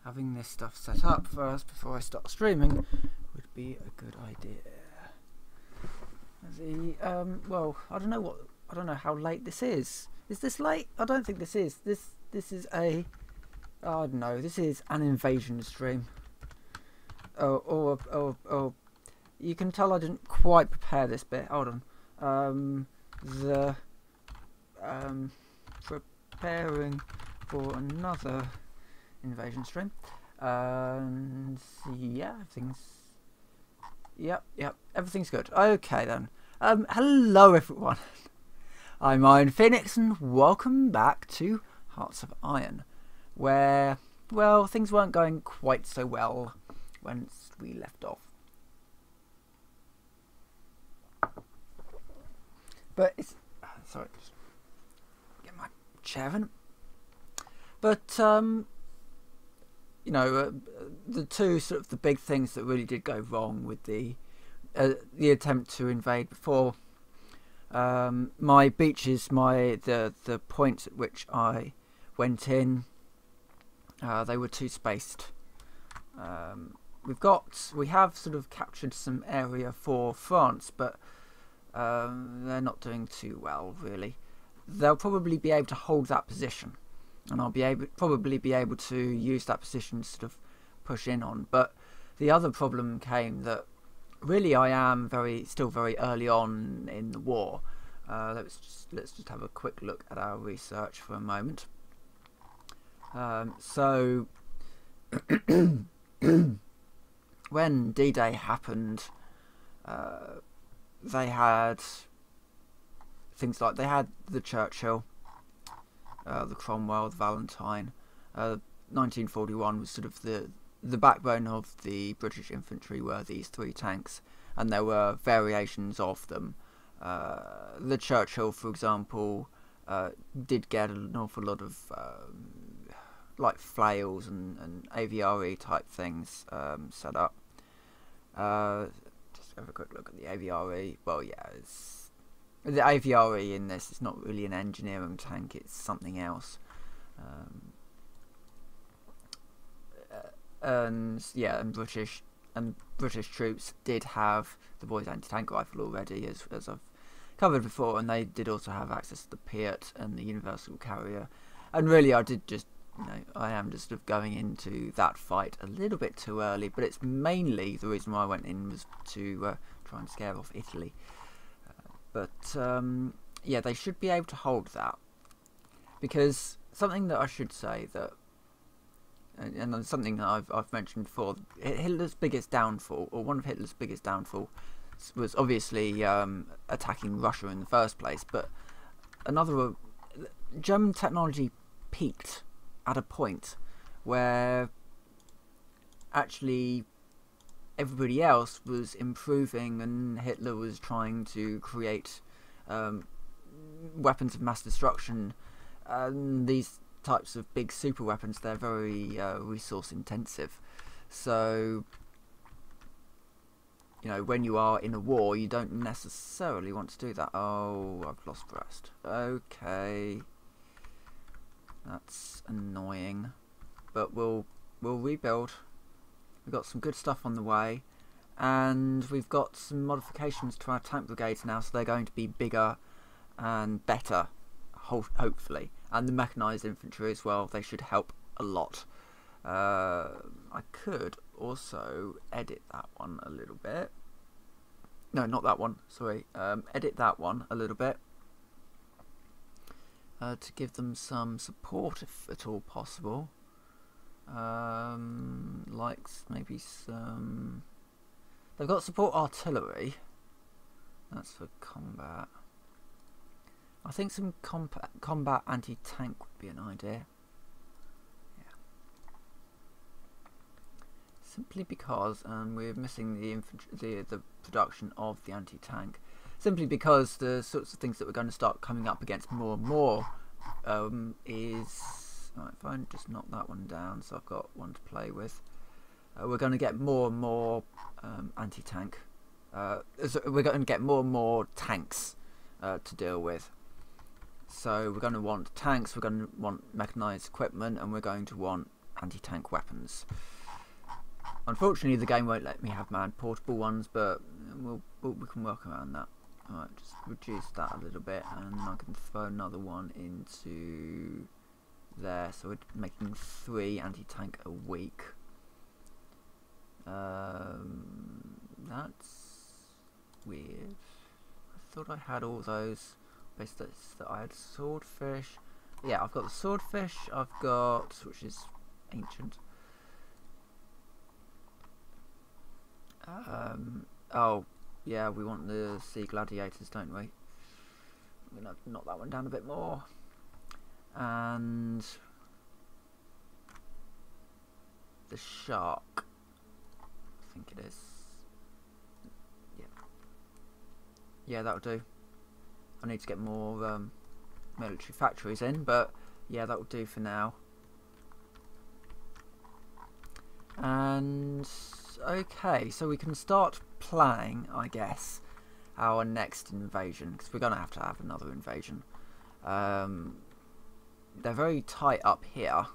having this stuff set up first before I start streaming would be a good idea. Well, I don't know how late this is. Is this late? I don't think this is. This is a, I don't know. This is an invasion stream. Oh, you can tell I didn't quite prepare this bit. Hold on. Preparing for another invasion stream. And yeah, everything's good. Okay then. Hello everyone. I'm Iron Phoenix and welcome back to Hearts of Iron, where, well, things weren't going quite so well when we left off. But it's... sorry, just get my chair in. But, you know, the two sort of the big things that really did go wrong with the attempt to invade before, my beaches, the points at which I went in, they were too spaced. We have sort of captured some area for France, but they're not doing too well really. They'll probably be able to hold that position, and I'll probably be able to use that position to sort of push in on. But the other problem came that really I am still very early on in the war. Let's just have a quick look at our research for a moment. So when D-Day happened, they had things like the Churchill, the Cromwell, the Valentine. 1941 was sort of the backbone of the British infantry were these three tanks, and there were variations of them. The Churchill, for example, did get an awful lot of like flails and AVRE type things set up. Just have a quick look at the AVRE. Well, yeah, the AVRE in this is not really an engineering tank; it's something else. And yeah, and British troops did have the Boys anti-tank rifle already, as I've covered before, and they did also have access to the Piat and the Universal Carrier. And really, I am just sort of going into that fight a little bit too early, but it's mainly the reason why I went in was to try and scare off Italy. Yeah, they should be able to hold that, because something that I should say that, and something that I've mentioned before, Hitler's biggest downfall, or one of Hitler's biggest downfall, was obviously attacking Russia in the first place. But German technology peaked at a point where actually everybody else was improving, and Hitler was trying to create weapons of mass destruction. These types of big super weapons, they're very resource intensive. So, you know, when you are in a war, you don't necessarily want to do that. Oh, I've lost Brest. Okay, that's annoying, but we'll rebuild. We've got some good stuff on the way, and we've got some modifications to our tank brigades now, so they're going to be bigger and better, hopefully. And the mechanised infantry as well, they should help a lot. I could also edit that one a little bit. No, not that one, sorry. Edit that one a little bit. To give them some support, if at all possible. Like maybe some... They've got support artillery. That's for combat. I think some combat anti-tank would be an idea. Yeah. Simply because we're missing the production of the anti-tank. Simply because the sorts of things that we're going to start coming up against more and more is... Right, if I just knock that one down, so I've got one to play with. We're going to get more and more anti-tank. So we're going to get more and more tanks to deal with. So we're going to want tanks, we're going to want mechanised equipment, and we're going to want anti-tank weapons. Unfortunately, the game won't let me have manned portable ones, but we can work around that. Alright, just reduce that a little bit, and I can throw another one into there. So we're making 3 anti-tank a week. That's weird. I thought I had all those. Based that I had swordfish. Yeah, I've got the swordfish. I've got, which is ancient. Oh, yeah, we want the sea gladiators, don't we? I'm gonna knock that one down a bit more. And the shark, I think it is. Yeah, that'll do. I need to get more military factories in, but yeah, that will do for now. And okay, so we can start planning, I guess, our next invasion, because we're going to have another invasion. They're very tight up here,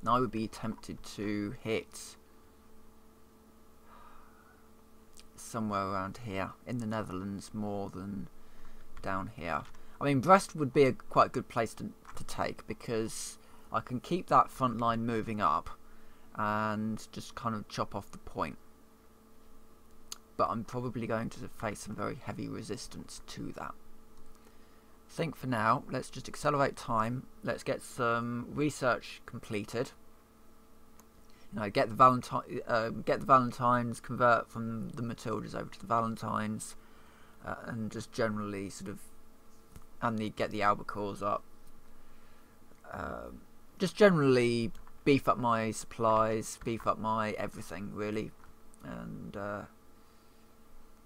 and I would be tempted to hit somewhere around here in the Netherlands more than down here. I mean, Brest would be a quite good place to take, because I can keep that front line moving up and just kind of chop off the point. But I'm probably going to face some very heavy resistance to that. I think for now, let's just accelerate time. Let's get some research completed. You know, get the Valentines, convert from the Matildas over to the Valentines, and just generally sort of, and get the Albacores up. Just generally beef up my supplies, beef up my everything really, and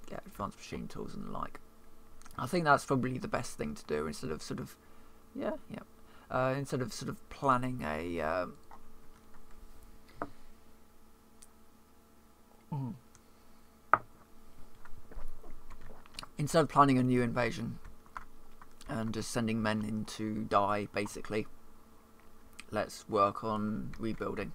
get advanced machine tools and the like. I think that's probably the best thing to do instead of sort of, instead of sort of planning a instead of planning a new invasion and just sending men in to die, basically. Let's work on rebuilding,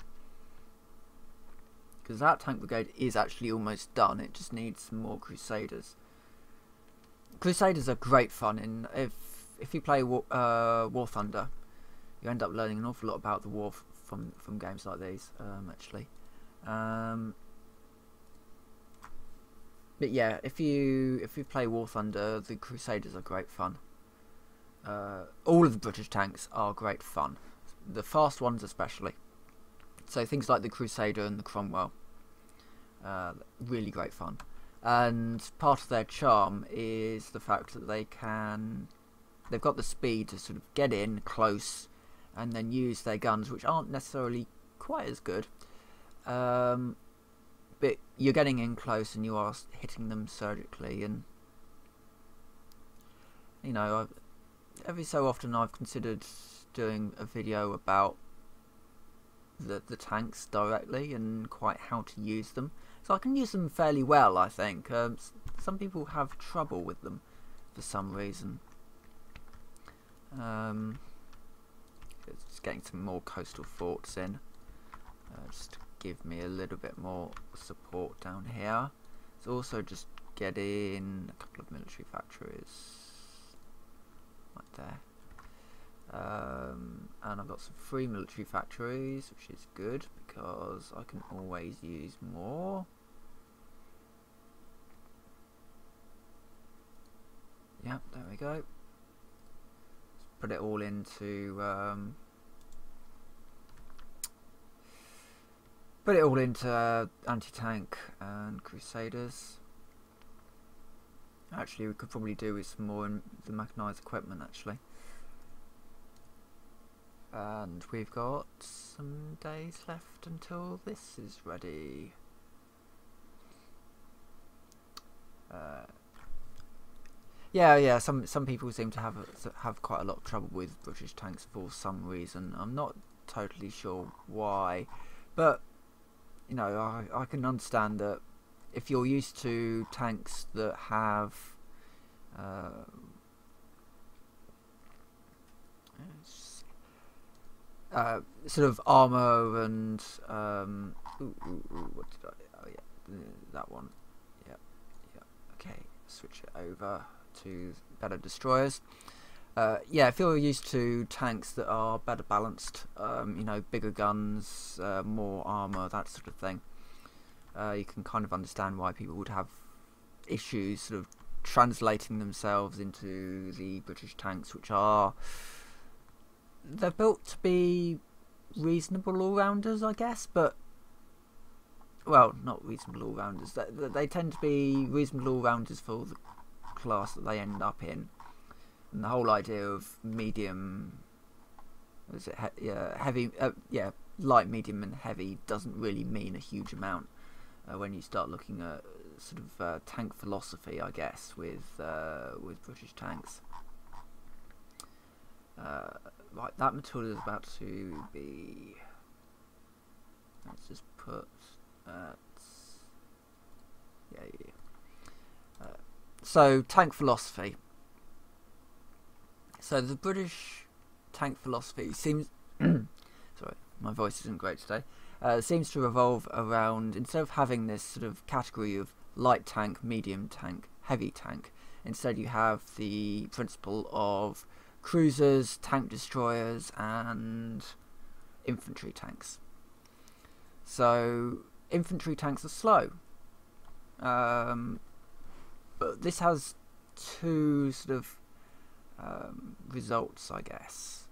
because that tank brigade is actually almost done. It just needs some more Crusaders. Crusaders are great fun, and if you play War Thunder, you end up learning an awful lot about the war from games like these, actually. But yeah, if you play War Thunder, the Crusaders are great fun. All of the British tanks are great fun, the fast ones especially. So things like the Crusader and the Cromwell, really great fun. And part of their charm is the fact that they've got the speed to sort of get in close and then use their guns, which aren't necessarily quite as good. But you're getting in close and you are hitting them surgically, and you know, every so often I've considered doing a video about the tanks directly and quite how to use them. So I can use them fairly well, I think. Some people have trouble with them for some reason. Just getting some more coastal forts in, just to give me a little bit more support down here. So also just get in a couple of military factories right there. And I've got some free military factories, which is good because I can always use more. Yeah, there we go. Let's put it all into anti-tank and Crusaders. Actually, we could probably do with some more in the mechanised equipment, actually. And we've got some days left until this is ready. Yeah. Some people seem to have quite a lot of trouble with British tanks for some reason. I'm not totally sure why, but you know, I can understand that if you're used to tanks that have sort of armor and what did I? Oh yeah, that one. Yeah, yeah. Okay, switch it over to better destroyers. Yeah, if you're used to tanks that are better balanced, you know, bigger guns, more armor, that sort of thing, you can kind of understand why people would have issues sort of translating themselves into the British tanks, which are, they're built to be reasonable all-rounders, I guess, but, well, not reasonable all-rounders. They tend to be reasonable all-rounders for the class that they end up in. And the whole idea of medium, was it heavy, light, medium, and heavy doesn't really mean a huge amount when you start looking at sort of tank philosophy, I guess, with British tanks. Right, that material is about to be. Let's just put. So tank philosophy. So the British tank philosophy seems. Sorry, my voice isn't great today. Seems to revolve around, instead of having this sort of category of light tank, medium tank, heavy tank, instead you have the principle of cruisers, tank destroyers, and infantry tanks. So infantry tanks are slow, but this has two sort of results, I guess.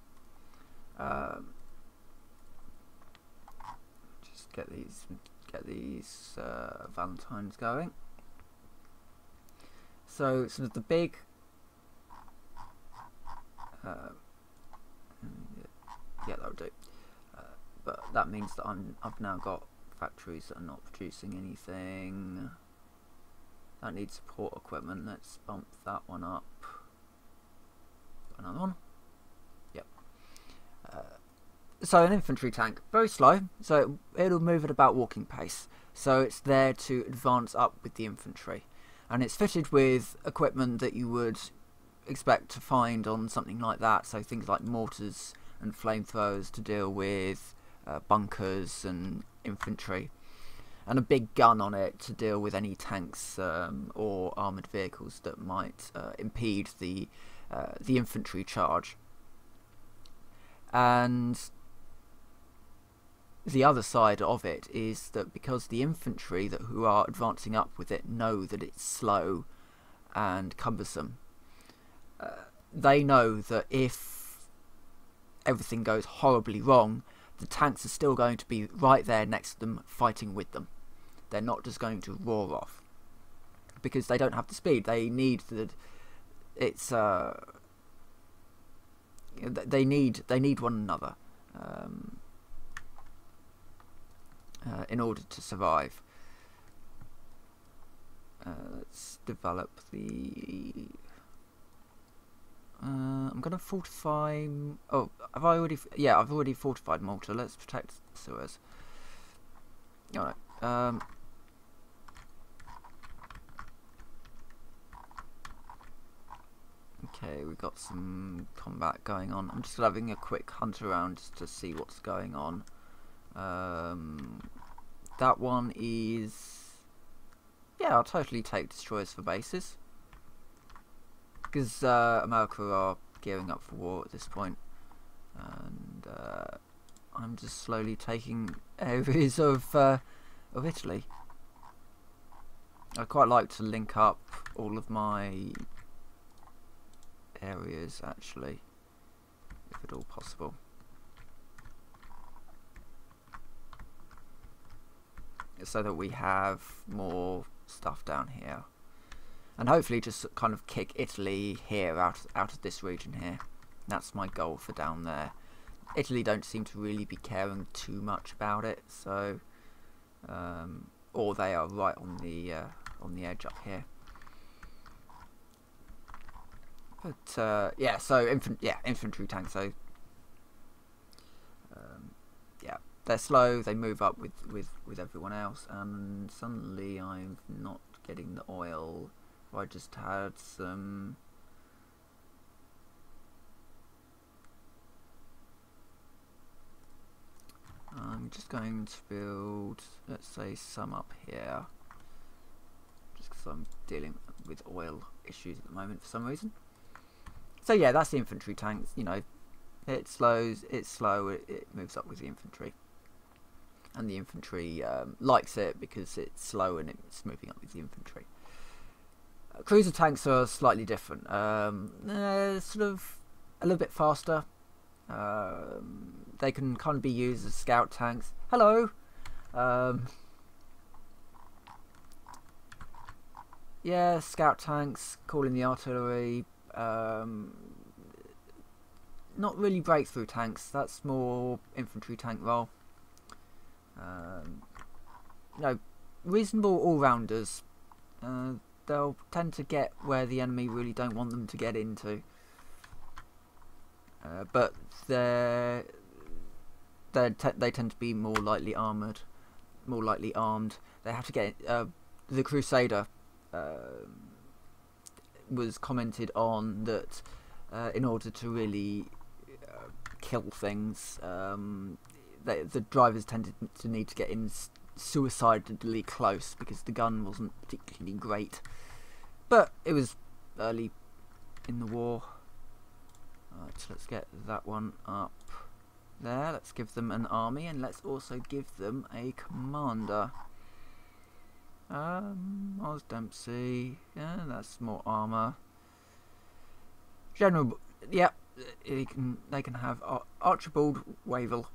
Just get these Valentines going. So sort of the big yeah, that'll do. But that means that I've now got factories that are not producing anything. That needs support equipment. Let's bump that one up. Another one. Yep. So an infantry tank, very slow, so it'll move at about walking pace. So it's there to advance up with the infantry, and it's fitted with equipment that you would expect to find on something like that. So things like mortars and flamethrowers to deal with bunkers and infantry, and a big gun on it to deal with any tanks or armoured vehicles that might impede the infantry charge. And the other side of it is that because the infantry who are advancing up with it know that it's slow and cumbersome, they know that if everything goes horribly wrong, the tanks are still going to be right there next to them fighting with them. They're not just going to roar off, because they don't have the speed. They need they need one another in order to survive. Let's develop the. I'm gonna fortify. Oh, have I already? Yeah, I've already fortified Malta. Let's protect Suez. All right. Okay, we've got some combat going on. I'm just having a quick hunt around just to see what's going on. That one is. Yeah, I'll totally take destroyers for bases, because America are gearing up for war at this point, and I'm just slowly taking areas of Italy. I quite like to link up all of my areas, actually, if at all possible. So that we have more stuff down here. And hopefully just kind of kick Italy here out of this region here. That's my goal for down there. Italy don't seem to really be caring too much about it, so or they are right on the edge up here. But yeah, so infantry tanks. So yeah, they're slow. They move up with everyone else, and suddenly I'm not getting the oil. I just had some. I'm just going to build, let's say, some up here. Just because I'm dealing with oil issues at the moment for some reason. So yeah, that's the infantry tanks. You know, it's slow, it moves up with the infantry. And the infantry likes it because it's slow and it's moving up with the infantry. Cruiser tanks are slightly different. They're sort of a little bit faster. They can kind of be used as scout tanks. Hello! Yeah, scout tanks, calling the artillery. Not really breakthrough tanks, that's more infantry tank role. No, reasonable all-rounders. They'll tend to get where the enemy really don't want them to get into. But they tend to be more lightly armoured, more lightly armed. They have to get the Crusader was commented on that in order to really kill things, the drivers tended to need to get in suicidally close because the gun wasn't particularly great. But it was early in the war. Right, so let's get that one up there. Let's give them an army and let's also give them a commander. Oz Dempsey. Yeah, that's more armour. General. Yep, they can have Archibald Wavell.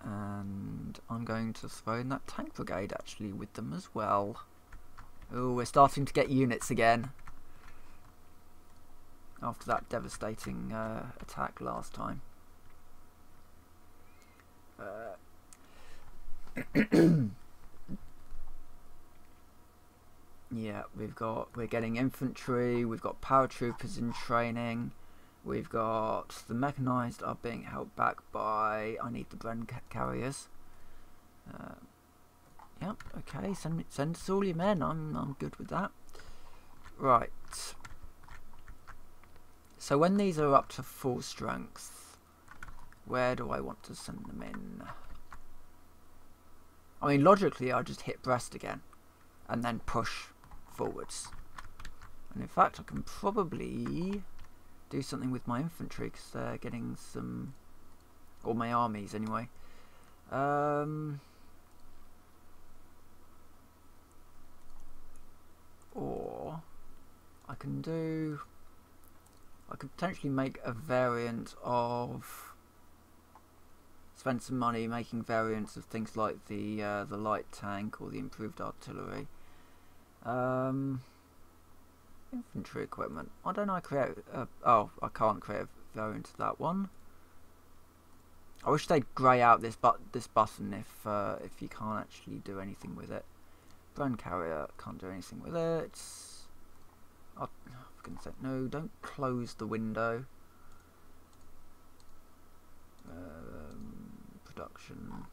And I'm going to throw in that tank brigade actually with them as well. Oh, we're starting to get units again. After that devastating attack last time. Yeah, we're getting infantry, we've got paratroopers in training, we've got the mechanized are being held back by, I need the Bren carriers. Yep, okay, send us all your men, I'm good with that. Right. So when these are up to full strength, where do I want to send them in? I mean, logically, I'll just hit Brest again, and then push forwards. And in fact, I can probably do something with my infantry, because they're getting some... or my armies, anyway. Or I can do... I could potentially make a variant of... spend some money making variants of things like the light tank or the improved artillery. Infantry equipment. Why don't I create... oh, I can't create a variant of that one. I wish they'd grey out this button if you can't actually do anything with it. Bren carrier, can't do anything with it. Oh, for goodness sake, no, don't close the window. Production.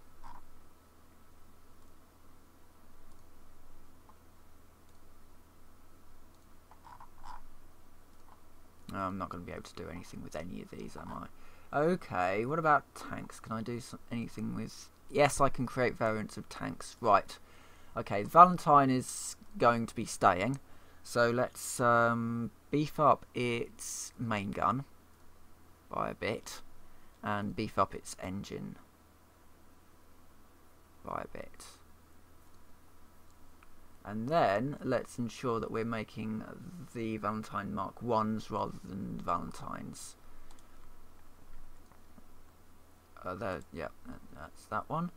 I'm not going to be able to do anything with any of these, am I? Okay, what about tanks? Can I do anything with... Yes, I can create variants of tanks. Right. Okay, Valentine is going to be staying. So let's beef up its main gun by a bit. And beef up its engine by a bit. And then let's ensure that we're making the Valentine Mark 1s rather than the Valentines. Yeah, that's that one.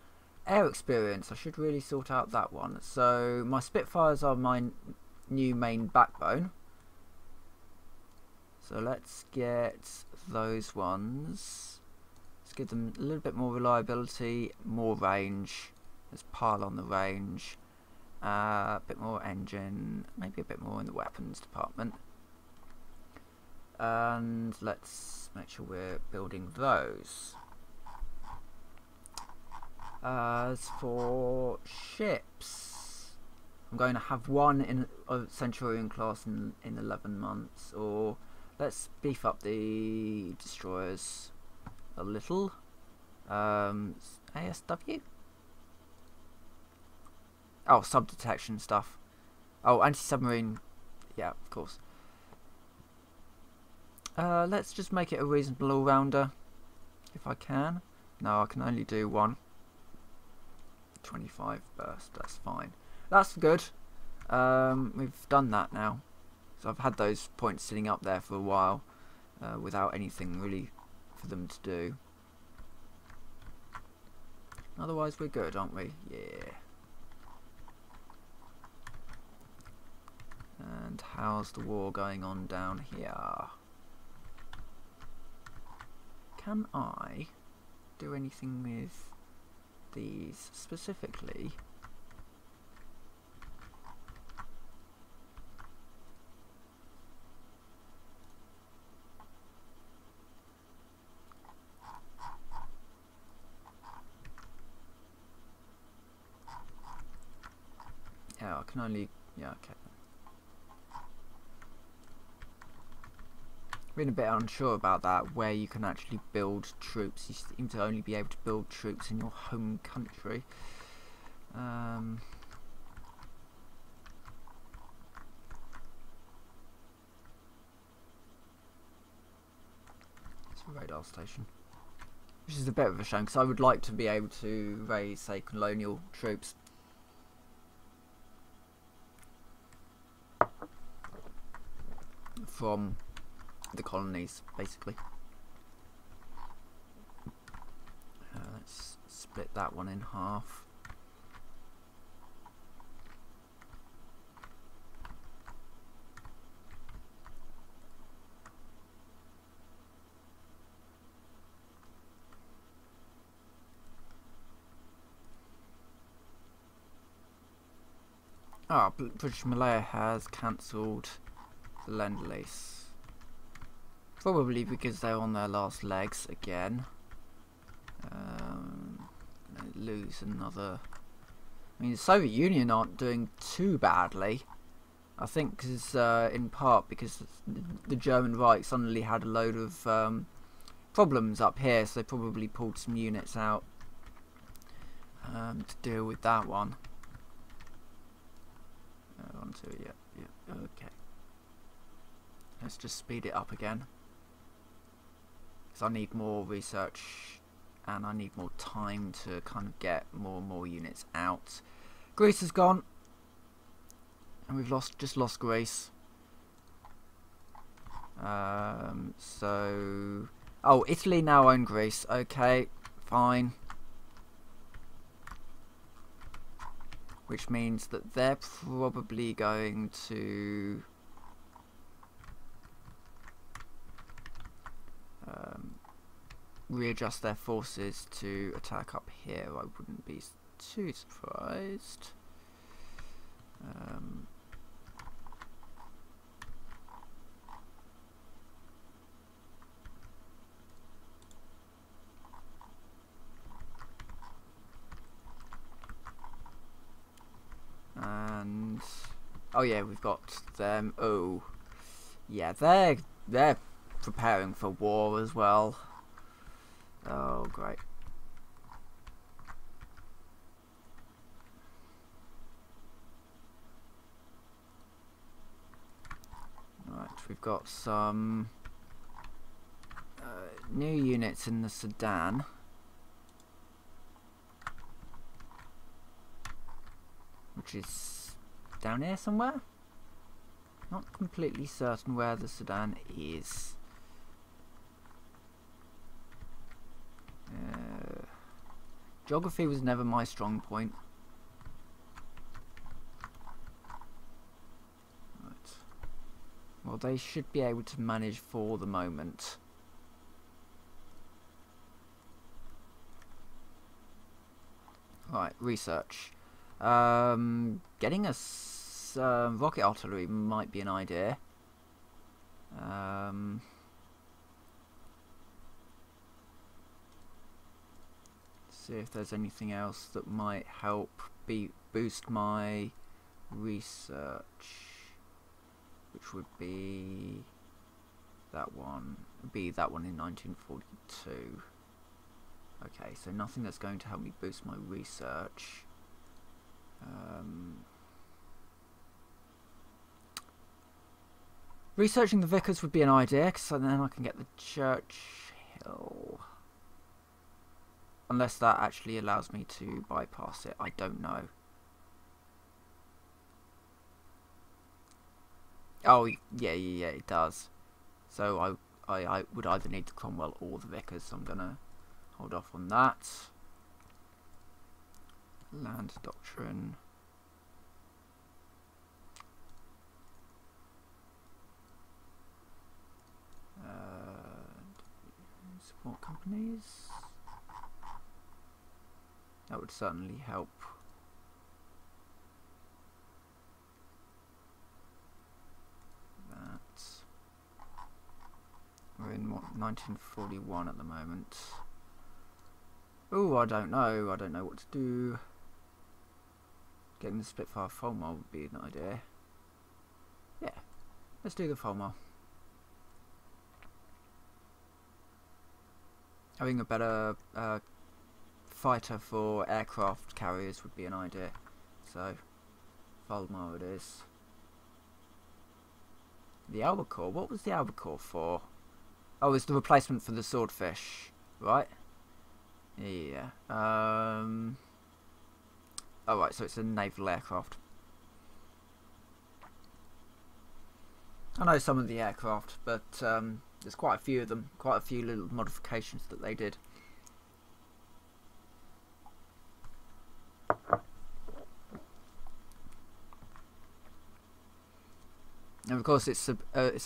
Air experience, I should really sort out that one. So my Spitfires are my new main backbone. So let's get those ones. Let's give them a little bit more reliability, more range. Let's pile on the range. A bit more engine, maybe a bit more in the weapons department. And let's make sure we're building those. As for ships, I'm going to have one in a Centurion class in 11 months, or let's beef up the destroyers. a little. ASW? Oh, sub-detection stuff. Oh, anti-submarine. Yeah, of course. Let's just make it a reasonable all-rounder, if I can. No, I can only do one. 25 burst, that's fine. That's good. We've done that now. So I've had those points sitting up there for a while, without anything really for them to do. Otherwise we're good, aren't we? Yeah. And how's the war going on down here? Can I do anything with these specifically? Yeah, I can only... yeah, okay. Been a bit unsure about that, where you can actually build troops. You seem to only be able to build troops in your home country. It's a radar station. Which is a bit of a shame, because I would like to be able to raise, say, colonial troops. From the colonies, basically. Let's split that one in half. Ah, British Malaya has cancelled the Lend-Lease. Probably because they're on their last legs again. Lose another... I mean, the Soviet Union aren't doing too badly. I think because, in part because the German Reich suddenly had a load of problems up here, so they probably pulled some units out to deal with that one. Yeah, okay. Let's just speed it up again. Because I need more research and I need more time to kind of get more and more units out. Greece is gone. And we've just lost Greece. So... oh, Italy now own Greece. Okay, fine. Which means that they're probably going to... readjust their forces to attack up here. I wouldn't be too surprised. And oh yeah, we've got them. Oh yeah, they're preparing for war as well. Oh great. Right, we've got some new units in the Sudan. Which is down here somewhere. Not completely certain where the Sudan is. Geography was never my strong point. Right. Well, they should be able to manage for the moment. Right, research. Getting us rocket artillery might be an idea. See if there's anything else that might help boost my research, which would be that one. In 1942. Okay, so nothing that's going to help me boost my research. Researching the vicars would be an idea, because then I can get the Churchill. Unless that actually allows me to bypass it, I don't know. Oh, yeah, it does. So I would either need the Cromwell or the vicars, so I'm going to hold off on that. Land doctrine. Support companies. That would certainly help. That. We're in what, 1941 at the moment. Oh, I don't know. I don't know what to do. Getting the Spitfire Fulmar would be an idea. Yeah, let's do the Fulmar. Having a better fighter for aircraft carriers would be an idea. So, Fulmar it is. The Albacore? What was the Albacore for? Oh, it's the replacement for the Swordfish, right? Yeah. Oh, right, so it's a naval aircraft. I know some of the aircraft, but there's quite a few of them. Quite a few little modifications that they did. And of course, it's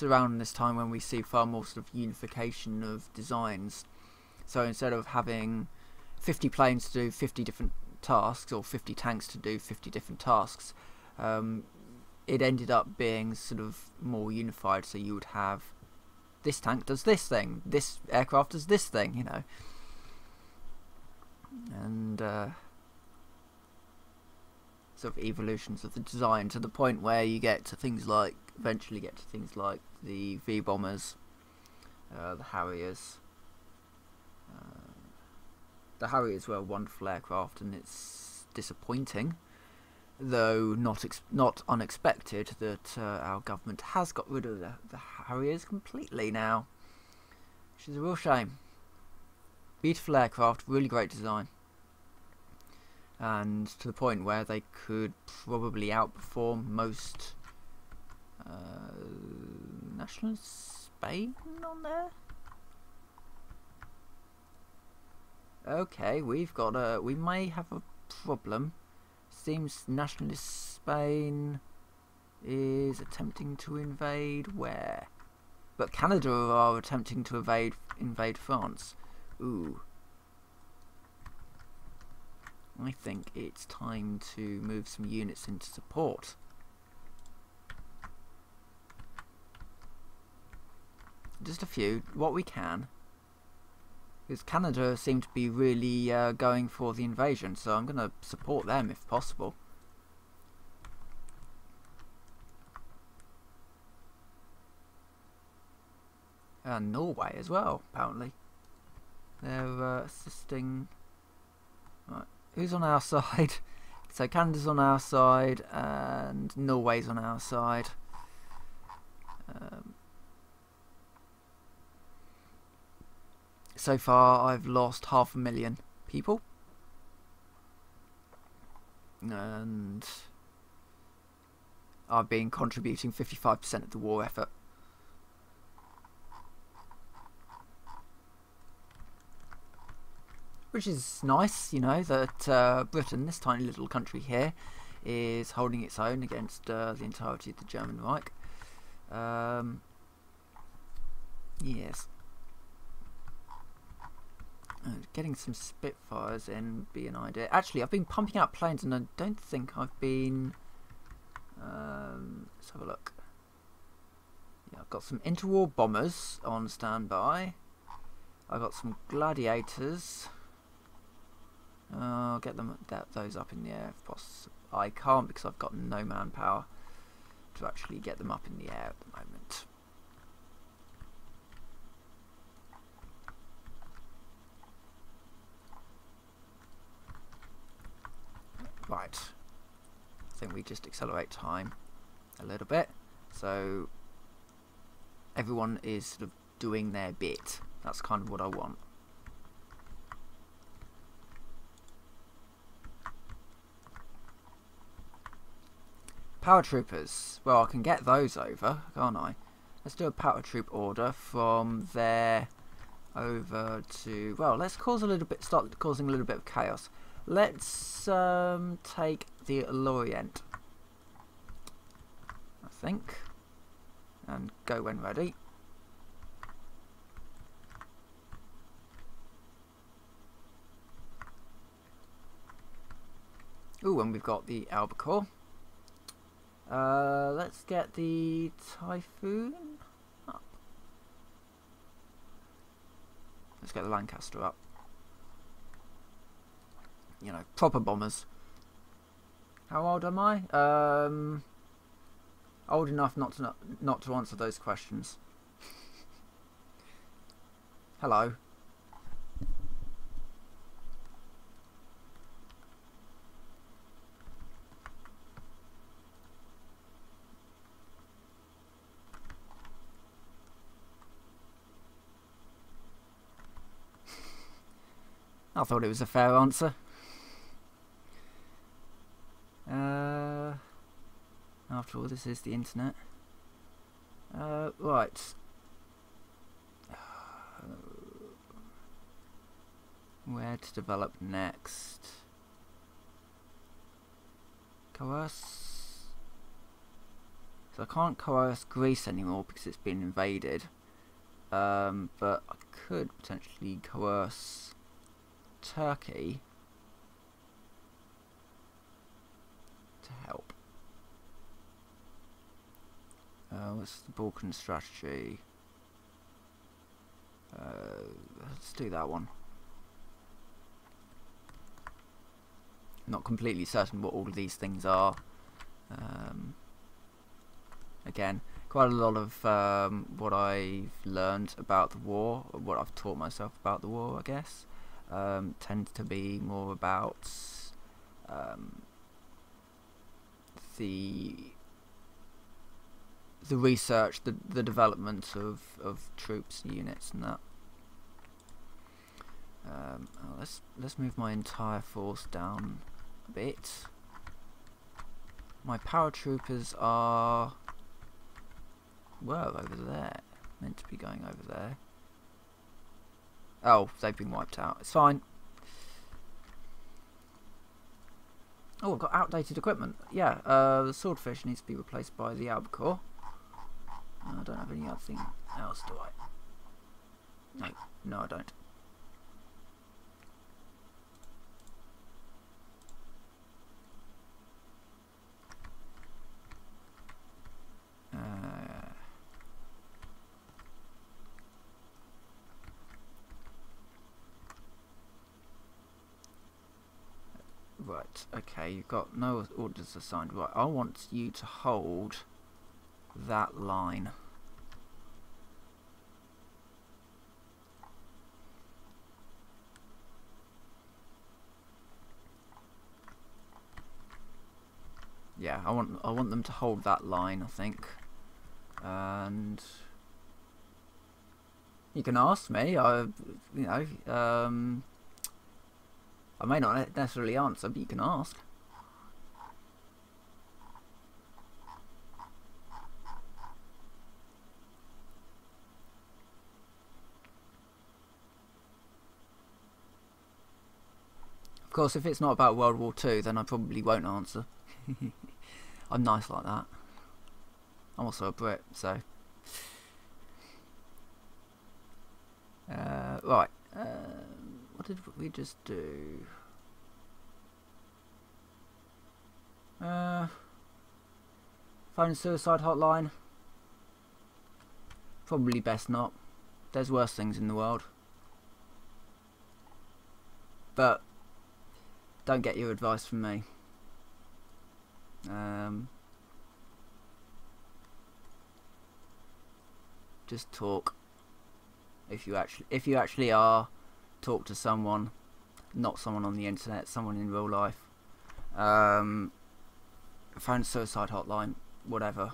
around this time when we see far more sort of unification of designs. So instead of having 50 planes to do 50 different tasks, or 50 tanks to do 50 different tasks, it ended up being sort of more unified. So you would have this tank does this thing, this aircraft does this thing, you know, and sort of evolutions of the design to the point where you get to things like, eventually get to things like the V-bombers, the Harriers. The Harriers were a wonderful aircraft, and it's disappointing, though not unexpected, that our government has got rid of the Harriers completely now, which is a real shame. Beautiful aircraft, really great design, and to the point where they could probably outperform most nationalist Spain on there. Okay, we may have a problem. Seems nationalist Spain is attempting to invade where? But Canada are attempting to invade France. Ooh. I think it's time to move some units into support. Just a few, what we can. Because Canada seem to be really going for the invasion, so I'm going to support them if possible. And Norway as well, apparently. They're assisting. Right, who's on our side? So Canada's on our side, and Norway's on our side. So far I've lost 500,000 people, and I've been contributing 55% of the war effort. Which is nice, you know, that Britain, this tiny little country here, is holding its own against the entirety of the German Reich. Yes. Getting some Spitfires in would be an idea. Actually, I've been pumping out planes, and I don't think I've been... let's have a look. Yeah, I've got some interwar bombers on standby. I've got some Gladiators. I'll get those up in the air if possible. I can't because I've got no manpower to actually get them up in the air at the moment. Right. I think we just accelerate time a little bit. So everyone is sort of doing their bit. That's kind of what I want. Paratroopers. Well, I can get those over, can't I? Let's do a paratroop order from there over to... Well, let's cause a little bit... Start causing a little bit of chaos. Let's take the Lorient, I think, and go when ready. Ooh, and we've got the Albacore. Let's get the Typhoon up. Let's get the Lancaster up. You know, proper bombers. How old am I? Old enough not to answer those questions. Hello. I thought it was a fair answer. After all, this is the internet. Right. Where to develop next? Coerce. So I can't coerce Greece anymore because it's been invaded. But I could potentially coerce Turkey to help. What's the Balkan strategy? Let's do that one. Not completely certain what all of these things are. Again, quite a lot of what I've learned about the war, or what I've taught myself about the war, I guess, tends to be more about the research, the development of troops, units, and that. Let's move my entire force down a bit. My paratroopers were over there, meant to be going over there. Oh, they've been wiped out. It's fine. Oh, I've got outdated equipment. Yeah, the Swordfish needs to be replaced by the Albacore. I don't have any other thing else, do I? No, I don't. Right, okay, you've got no orders assigned. Right, I want you to hold that line. Yeah, I want them to hold that line, I think. And you can ask me. I may not necessarily answer, but you can ask. Of course, if it's not about World War II, then I probably won't answer. I'm nice like that. I'm also a Brit, so... right. What did we just do? Phone suicide hotline. Probably best not. There's worse things in the world. But don't get your advice from me. Just talk. If you actually are, talk to someone, not someone on the internet, someone in real life. phone suicide hotline, whatever.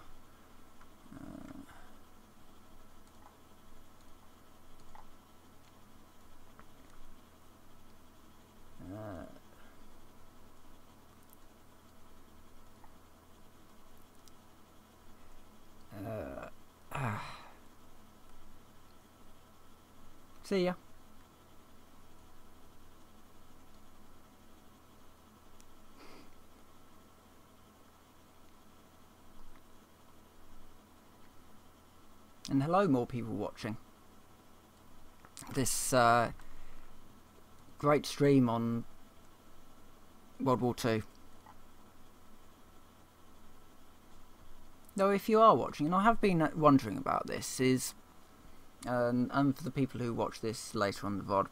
See ya. And hello, more people watching this great stream on World War II. Though if you are watching, and I have been wondering about this, and for the people who watch this later on the VOD,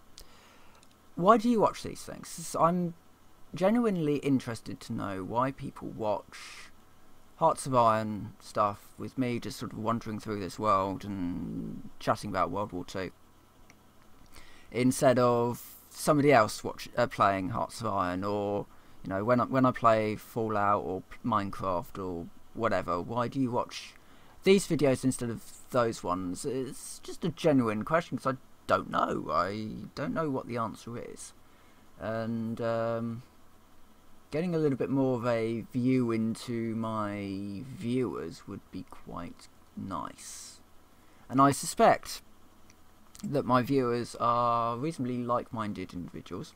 why do you watch these things? I'm genuinely interested to know why people watch Hearts of Iron stuff with me just sort of wandering through this world and chatting about World War II, instead of somebody else playing Hearts of Iron, or you know, when I play Fallout or Minecraft or whatever. Why do you watch these videos instead of those ones? It's just a genuine question, because I don't know. I don't know what the answer is, and getting a little bit more of a view into my viewers would be quite nice. And I suspect that my viewers are reasonably like-minded individuals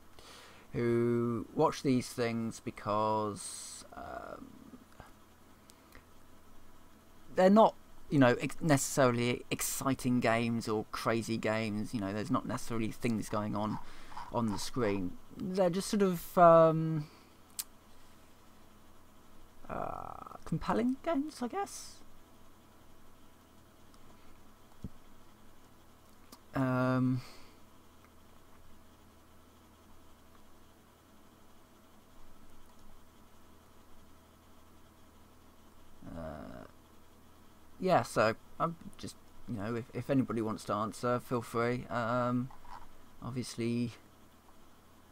who watch these things because they're not, you know, necessarily exciting games or crazy games. You know, there's not necessarily things going on the screen. They're just sort of compelling games, I guess. Yeah, so I'm just, you know, if anybody wants to answer, feel free. Obviously,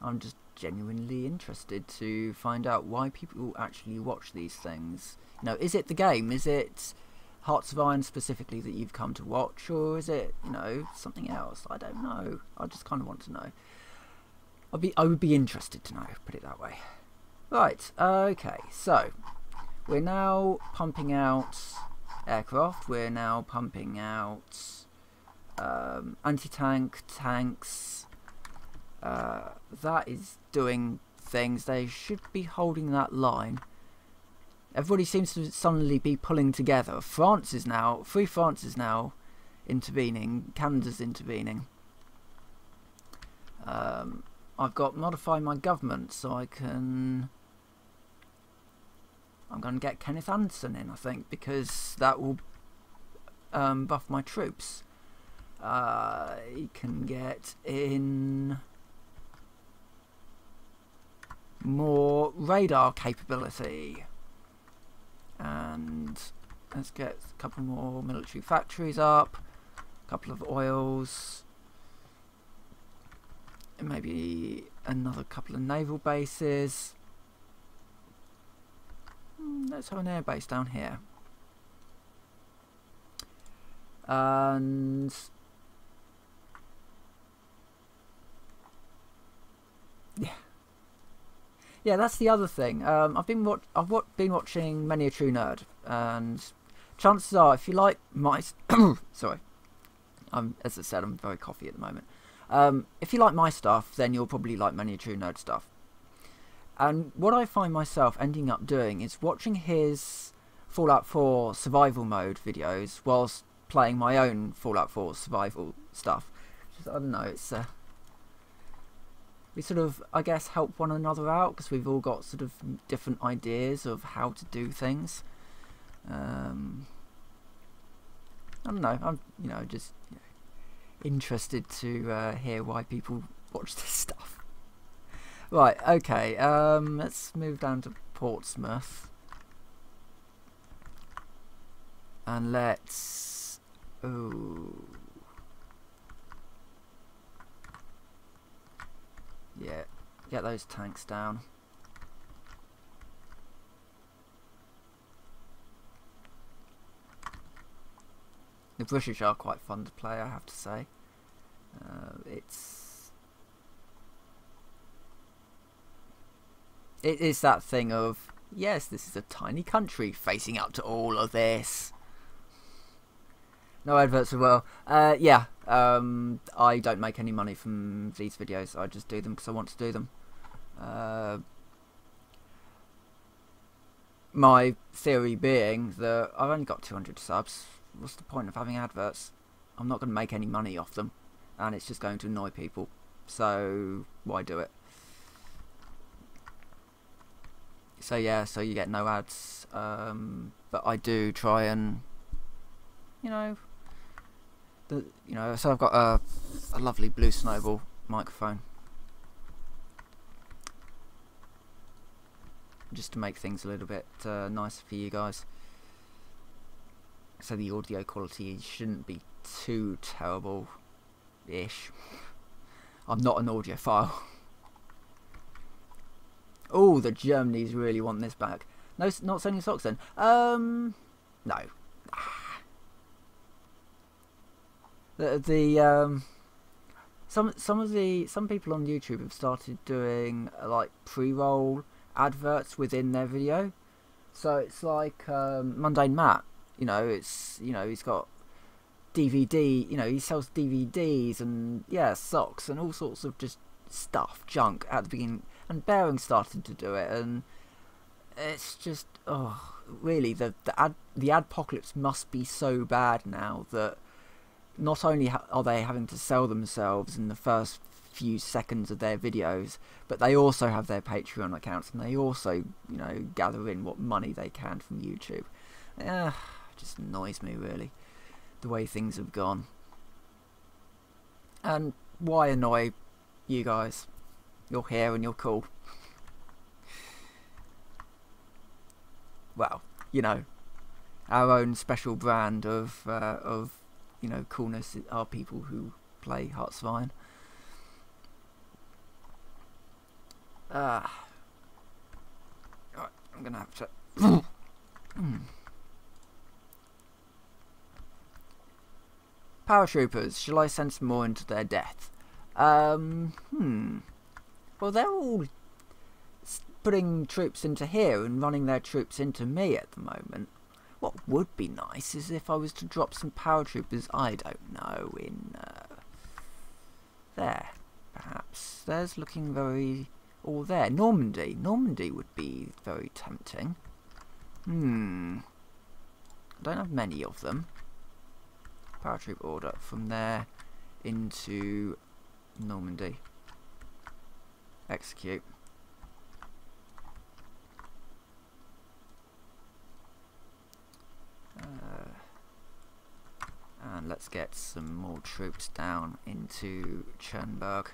I'm just genuinely interested to find out why people actually watch these things. You know, is it the game? Is it Hearts of Iron specifically that you've come to watch, or is it, you know, something else? I don't know. I just kind of want to know. I would be interested to know, put it that way. Right, okay, so we're now pumping out aircraft, we're now pumping out anti-tank, tanks. That is doing things. They should be holding that line. Everybody seems to suddenly be pulling together. France is now intervening. Canada's intervening. I've got modify my government, so I'm going to get Kenneth Anderson in, I think, because that will buff my troops. He can get in more radar capability, and let's get a couple more military factories up, a couple of oils, and maybe another couple of naval bases. Let's have an air base down here, and yeah, that's the other thing. I've been watching Many a True Nerd, and chances are, if you like my sorry, as I said, I'm very coffee at the moment. If you like my stuff, then you'll probably like Many a True Nerd stuff. And what I find myself ending up doing is watching his Fallout 4 survival mode videos whilst playing my own Fallout 4 survival stuff. Just, I don't know, it's we sort of, I guess, help one another out, because we've all got sort of different ideas of how to do things. I don't know, I'm, you know, just, you know, interested to hear why people watch this stuff. Right, okay, let's move down to Portsmouth. And let's... ooh. Yeah, get those tanks down. The British are quite fun to play, I have to say. It is that thing of, yes, this is a tiny country facing up to all of this. No adverts as well. Yeah, I don't make any money from these videos. I just do them because I want to do them. My theory being that I've only got 200 subs. What's the point of having adverts? I'm not going to make any money off them, and it's just going to annoy people. So why do it? So yeah, so you get no ads. But I do try and, so I've got a lovely Blue Snowball microphone, just to make things a little bit nicer for you guys. So the audio quality shouldn't be too terrible-ish. I'm not an audiophile. Oh, the Germans really want this back. No, not sending socks then. No. Some people on YouTube have started doing like pre-roll adverts within their video. So it's like Mundane Matt. He's got DVD. He sells DVDs and socks and all sorts of just stuff, junk at the beginning. And Bearing started to do it, and it's just, really, the adpocalypse must be so bad now that not only are they having to sell themselves in the first few seconds of their videos, but they also have their Patreon accounts, and they also, gather in what money they can from YouTube. It just annoys me, really, the way things have gone. And why annoy you guys? You're here and you're cool. Well, our own special brand of coolness are people who play Hearts of Iron. Right, I'm gonna have to. Paratroopers, shall I send some more into their death? Well, they're all putting troops into here and running their troops into me at the moment. What would be nice is if I was to drop some paratroopers, I don't know, in there, perhaps. There's looking very... or there, Normandy. Normandy would be very tempting. I don't have many of them. Paratroop order from there into Normandy. Execute. And let's get some more troops down into Chernberg.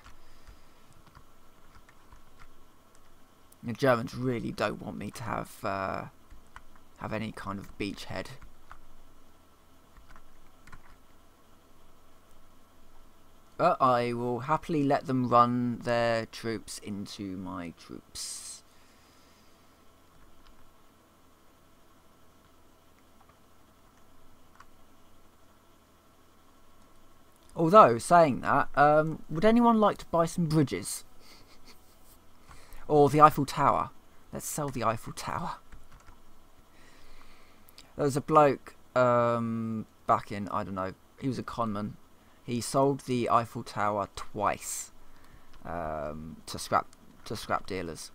The Germans really don't want me to have any kind of beachhead. But I will happily let them run their troops into my troops. Although, saying that, would anyone like to buy some bridges? Or the Eiffel Tower? Let's sell the Eiffel Tower. There was a bloke back in, I don't know, he was a conman. He sold the Eiffel Tower twice to scrap dealers,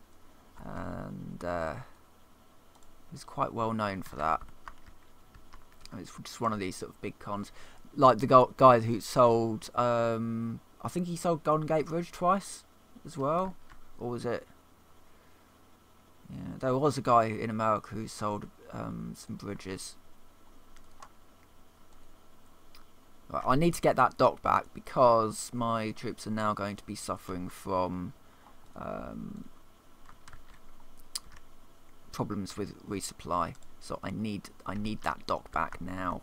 and he's quite well known for that. It's just one of these sort of big cons, like the guy who sold. I think he sold Golden Gate Bridge twice as well, or was it? Yeah, there was a guy in America who sold some bridges. Right, I need to get that dock back because my troops are now going to be suffering from problems with resupply. So I need that dock back now.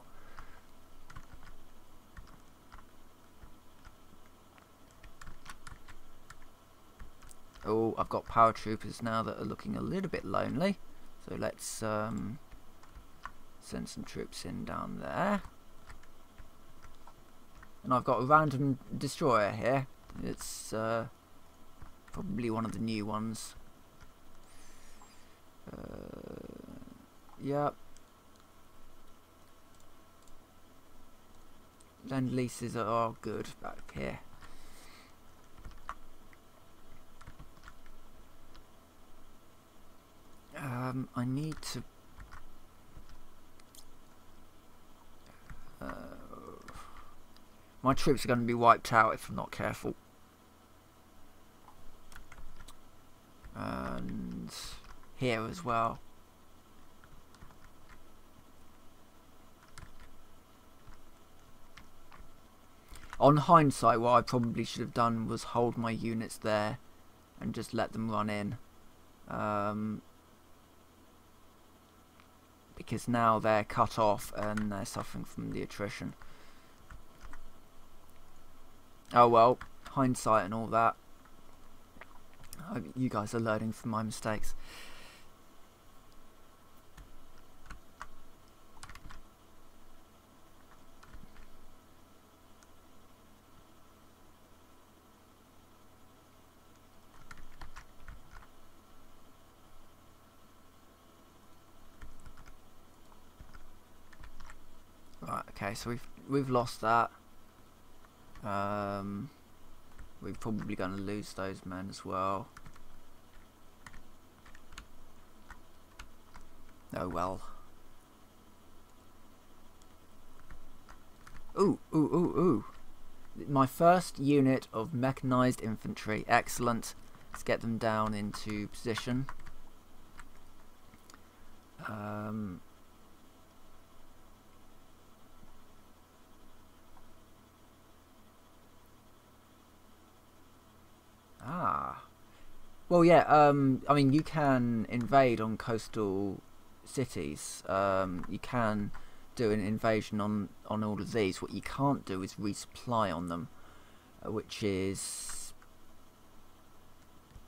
Oh, I've got paratroopers now that are looking a little bit lonely. So let's send some troops in down there. And I've got a random destroyer here. It's probably one of the new ones. Yep. Lend leases are good back here. I need to. My troops are going to be wiped out if I'm not careful. And here as well. On hindsight, what I probably should have done was hold my units there and just let them run in. Because now they're cut off and they're suffering from the attrition. Oh well, hindsight and all that. You guys are learning from my mistakes. Right, okay, so we've lost that. We're probably going to lose those men as well. Oh well. Ooh, ooh, ooh, ooh. My first unit of mechanized infantry. Excellent. Let's get them down into position. Well, yeah, I mean, you can invade on coastal cities. You can do an invasion on all of these. What you can't do is resupply on them, which is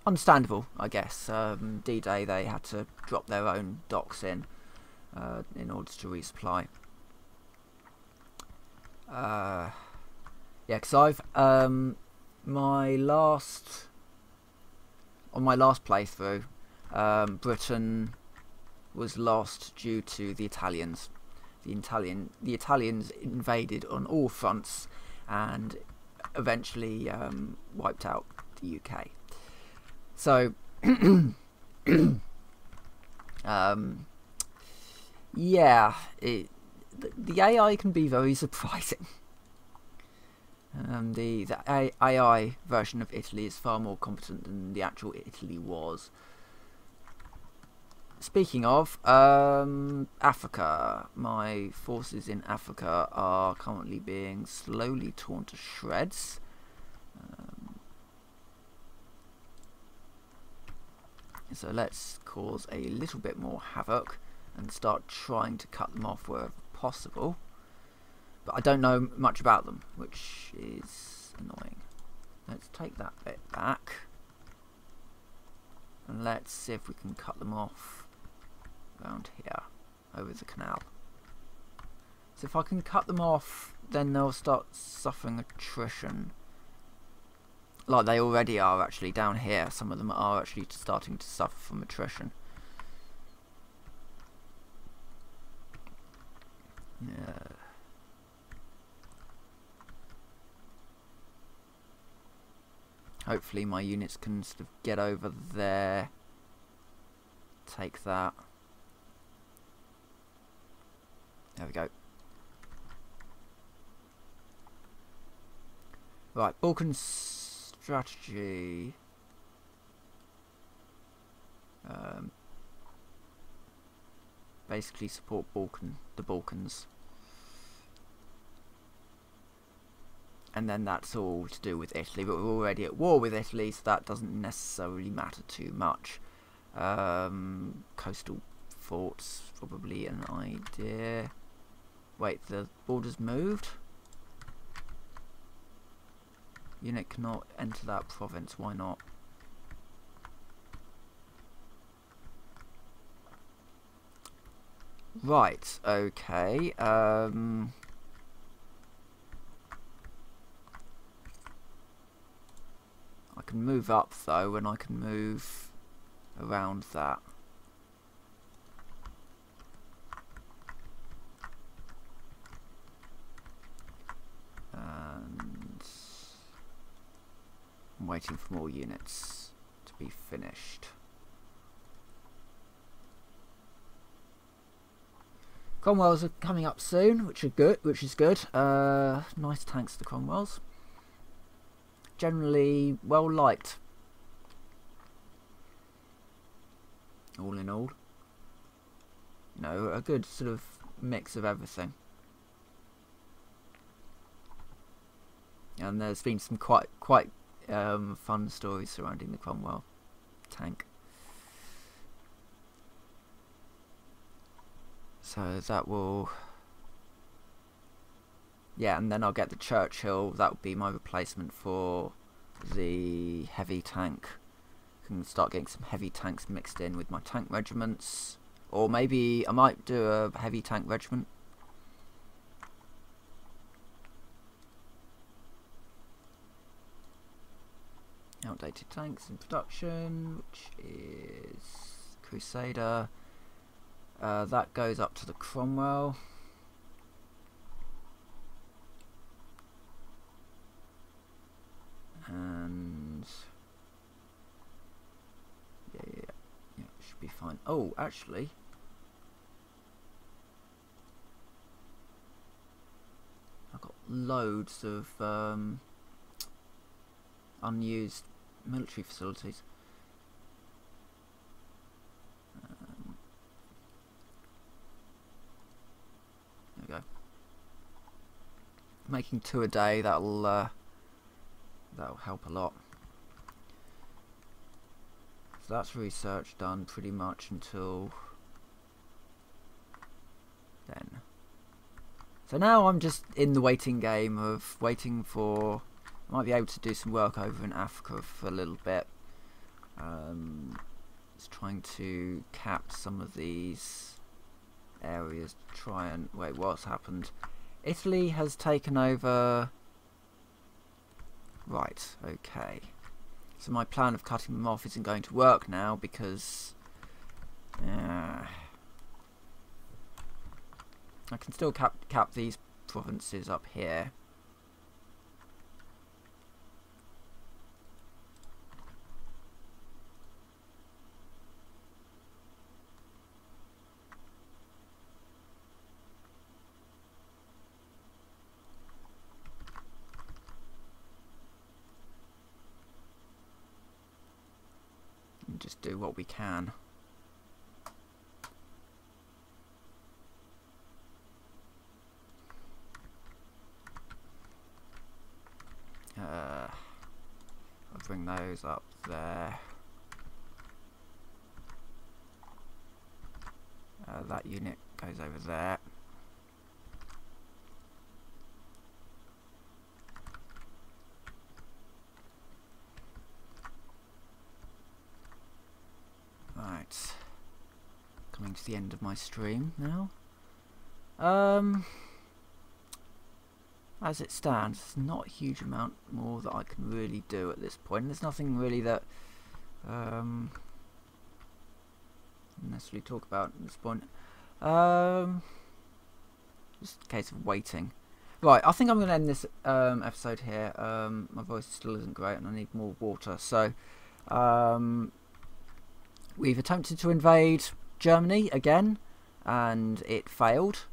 understandable, I guess. D-Day, they had to drop their own docks in order to resupply. Yeah, because I've on my last playthrough, Britain was lost due to the Italians. The Italians invaded on all fronts and eventually wiped out the UK. So, yeah, the AI can be very surprising. The AI version of Italy is far more competent than the actual Italy was. Speaking of Africa, my forces in Africa are currently being slowly torn to shreds. So let's cause a little bit more havoc and start trying to cut them off wherever possible. But I don't know much about them, which is annoying. Let's take that bit back. And let's see if we can cut them off around here, over the canal. So if I can cut them off, then they'll start suffering attrition. Like they already are actually down here. Some of them are actually starting to suffer from attrition. Yeah. Hopefully my units can sort of get over there. Take that. There we go. Right, Balkan strategy. Basically support the Balkans. And then that's all to do with Italy, but we're already at war with Italy, so that doesn't necessarily matter too much. Coastal forts, probably an idea. Wait, the border's moved? Unit cannot enter that province, why not? Right, okay. can move up though, and I can move around that. And I'm waiting for more units to be finished. Cromwells are coming up soon, which is good. Nice tanks, the Cromwells. Generally well liked. All in all, you know, a good sort of mix of everything. And there's been some quite fun stories surrounding the Cromwell tank. So that will, yeah, and then I'll get the Churchill. That will be my replacement for the heavy tank. I can start getting some heavy tanks mixed in with my tank regiments, or maybe I might do a heavy tank regiment. Outdated tanks in production, which is Crusader. That goes up to the Cromwell. And yeah, should be fine. Oh, actually, I've got loads of unused military facilities. There we go. Making 2 a day, that'll help a lot. So that's research done pretty much until then. So now I'm just in the waiting game of waiting for, I might be able to do some work over in Africa for a little bit. Just trying to cap some of these areas to try and, wait, what's happened? Italy has taken over. Right, okay. So my plan of cutting them off isn't going to work now because I can still cap these provinces up here. Just do what we can. I'll bring those up there. That unit goes over there. Right, coming to the end of my stream now. As it stands, there's not a huge amount more that I can really do at this point. There's nothing really that necessarily talk about at this point. Just a case of waiting. Right, I think I'm going to end this episode here. My voice still isn't great and I need more water. So, we've attempted to invade Germany again, and it failed.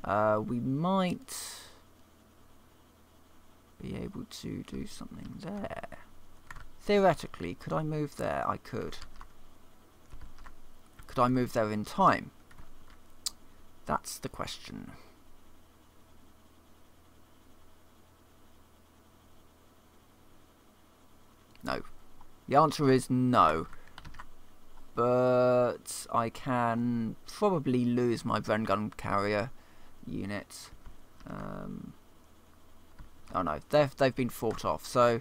We might be able to do something there. Theoretically, could I move there? I could. Could I move there in time? That's the question. No. The answer is no. But I can probably lose my Bren gun carrier unit. Oh no, they've been fought off. So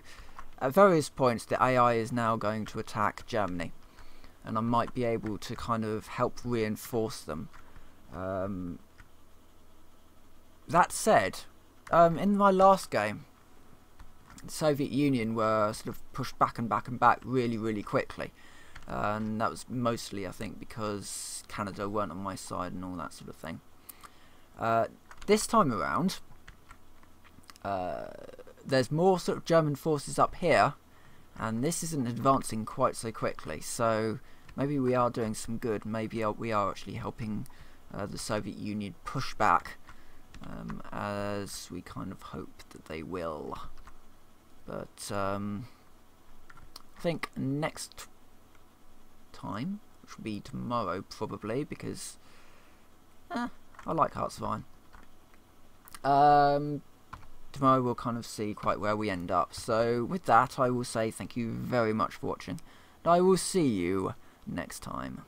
at various points the AI is now going to attack Germany, and I might be able to kind of help reinforce them. That said, in my last game the Soviet Union were sort of pushed back and back and back really, really quickly. And that was mostly, I think, because Canada weren't on my side and all that sort of thing. This time around, there's more sort of German forces up here, and this isn't advancing quite so quickly, so maybe we are doing some good. Maybe we are actually helping the Soviet Union push back, as we kind of hope that they will. But I think next time, which will be tomorrow probably, because I like Hearts of Iron. Tomorrow we'll kind of see quite where we end up. So with that, I will say thank you very much for watching, and I will see you next time.